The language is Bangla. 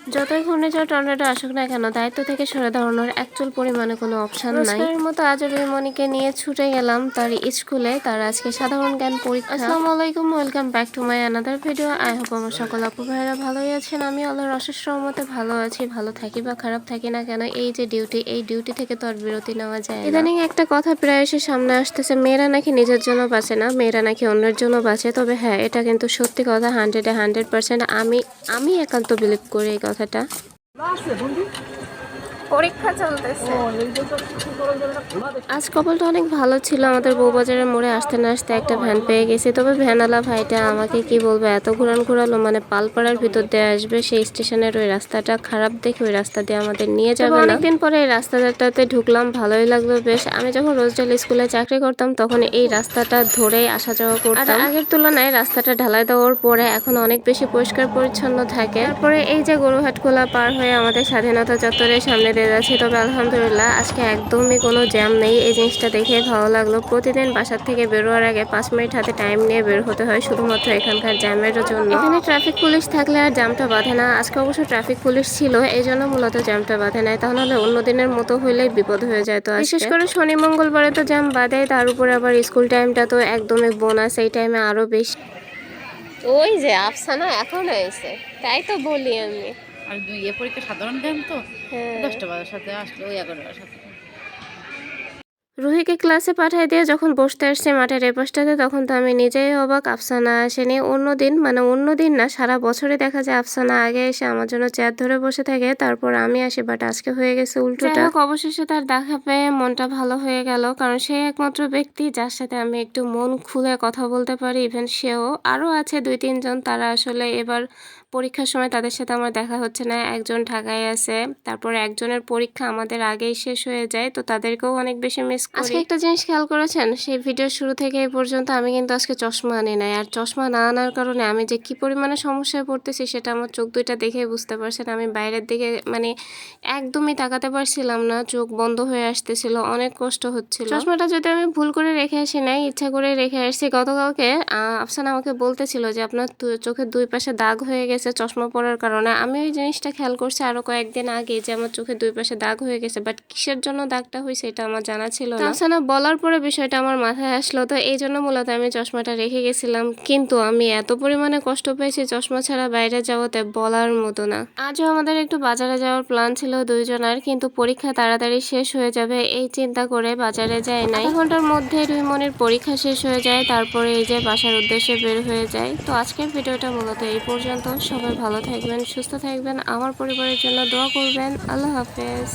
যতই ঘূর্ণিঝড় টর্নেডো আসুক না কেন, দায়িত্ব থেকে সরে দাঁড়ানোর একচুল পরিমাণে কোনো অপশন নাই। রোজকারের মতো আজও রুইমণিকে নিয়ে ছুটে গেলাম তার স্কুলে। তার আজকে সাধারণ জ্ঞান পরীক্ষা। আসসালামু আলাইকুম, welcome back to my another video. I hope আমার সকল আপু ভাইরা ভালোই আছেন। আমি আল্লাহর অশেষ রহমতে ভালো আছি। ভালো থাকি বা খারাপ থাকি না কেন, এই যে ডিউটি, এই ডিউটি থেকে তো আর বিরতি নেওয়া যায় না। ইদানিং একটা কথা প্রায় এসে সামনে আসতেছে, মেয়েরা নাকি নিজের জন্য বাঁচে না, মেয়েরা নাকি অন্যের জন্য বাঁচে। তবে হ্যাঁ, এটা কিন্তু সত্যি কথা, 100% আমি একান্ত বিলিভ করি এই কথাটা। পরীক্ষা চলতেছে। আজ কপালটা অনেক ভালো ছিল, আমাদের বউবাজারের মোড়ে আসতে না আসতে একটা ভ্যান পেয়ে গেছি। তবে ভ্যানওয়ালা ভাইটা আমাকে কি বলবো, এত ঘোরালো, মানে পালপাড়ার ভিতর দিয়ে আসবে, সেই স্টেশনের ওই রাস্তাটা খারাপ দেখে ওই রাস্তা দিয়ে আমাদের নিয়ে যাবে না। অনেকদিন পরে এই রাস্তাটাতে ঢুকলাম, ভালোই লাগলো বেশ। আমি যখন রোজডাল স্কুলে চাকরি করতাম তখন এই রাস্তাটা ধরেই আসা যাওয়া করতাম। আর আগের তুলনায় রাস্তাটা ঢালাই দেওয়ার পরে এখন অনেক বেশি পরিষ্কার পরিচ্ছন্ন থাকে। তারপরে এই যে গরুহাট খোলা পার হয়ে আমাদের স্বাধীনতা চত্বরের সামনে দিয়ে যাচ্ছি। তবে আলহামদুলিল্লাহ আজকে একদমই কোনো জ্যাম নেই, এই জিনিসটা দেখে ভালো লাগলো। প্রতিদিন বাসার থেকে বেরোয়ার আগে 5 মিনিট হাতে টাইম নিয়ে বের হতে হয় শুধুমাত্র এখানকার জ্যামের জন্য। এখানে ট্রাফিক পুলিশ থাকলে আর জ্যামটা বাঁধে না। আজকে অবশ্য ট্রাফিক পুলিশ ছিল, এই জন্য মূলত জ্যামটা বাঁধে নাই, তাহলে অন্য দিনের মতো হইলেই বিপদ হয়ে যায়। তো বিশেষ করে শনি মঙ্গলবারে তো জ্যাম বাঁধে, তার উপরে আবার স্কুল টাইমটা তো একদমই বোনাস, এই টাইমে আরো বেশি। ওই যে আফসানা এখন আইছে, তাই তো বলি আমি। আর পরীক্ষা সাধারণ জ্ঞান তো হ্যাঁ, 10টা বাজার সাথে আসলো, ওই 11টার সাথে। রুহিকে ক্লাসে পাঠাই দিয়ে যখন বসতে আসছে মাঠের এ পাশটাতে, তখন তো আমি নিজেই অবাক, আফসানা আসেনি। অন্যদিন, মানে অন্যদিন না, সারা বছরে দেখা যায় আফসানা আগে এসে আমার জন্য চেয়ার ধরে বসে থাকে, তারপর আমি আসি। বাট আজকে হয়ে গেছে উল্টোটা। অবশেষে তার দেখা পেয়ে মনটা ভালো হয়ে গেল, কারণ সে একমাত্র ব্যক্তি যার সাথে আমি একটু মন খুলে কথা বলতে পারি। ইভেন সেও, আরও আছে 2-3 জন, তারা আসলে এবার পরীক্ষার সময় তাদের সাথে আমার দেখা হচ্ছে না। একজন ঢাকায় আছে, তারপর একজনের পরীক্ষা আমাদের আগেই শেষ হয়ে যায়, তো তাদেরকেও অনেক বেশি মিস করি। আজকে একটা জিনিস খেয়াল করেছেন, সেই ভিডিওর শুরু থেকে এই পর্যন্ত আমি কিন্তু আজকে চশমা আনি নাই। আর চশমা না আনার কারণে আমি যে কি পরিমাণে সমস্যায় পড়তেছি সেটা আমার চোখ দুইটা দেখেই বুঝতে পারছেন। আমি বাইরের দিকে মানে একদমই তাকাতে পারছিলাম না, চোখ বন্ধ হয়ে আসতেছিল, অনেক কষ্ট হচ্ছিল। চশমাটা যদি আমি ভুল করে রেখে আসি নাই, ইচ্ছা করে রেখে আসছি। গতকালকে আফসানা আমাকে বলতেছিল যে আপনার চোখের দুই পাশে দাগ হয়ে গেছে চশমা পরার কারণে। আমি ওই জিনিসটা খেয়াল করছি আরো কয়েকদিন আগে, যে আমার চোখের দুই পাশে দাগ হয়ে গেছে, বাট কিসের জন্য দাগটা হয়েছে এটা আমার জানা ছিল না। আফসানা বলার পরে বিষয়টা আমার মাথায় আসলো, তো এই জন্য মূলত আমি চশমাটা রেখে গেছিলাম। কিন্তু আমি এত পরিমাণে কষ্ট পেয়েছি চশমা ছাড়া বাইরে যাওয়াতে বলার মতো না। আজও আমাদের একটু বাজারে যাওয়ার প্ল্যান ছিল দুইজনের, কিন্তু পরীক্ষা তাড়াতাড়ি শেষ হয়ে যাবে এই চিন্তা করে বাজারে যাই নাই। 1 ঘন্টার মধ্যে রুইমনির পরীক্ষা শেষ হয়ে যায়, তারপরে এই যে বাসার উদ্দেশ্যে বের হয়ে যায়। তো আজকের ভিডিওটা মূলত এই পর্যন্ত। সবাই ভালো থাকবেন, সুস্থ থাকবেন, আমার পরিবারের জন্য দোয়া করবেন। আল্লাহ হাফেজ।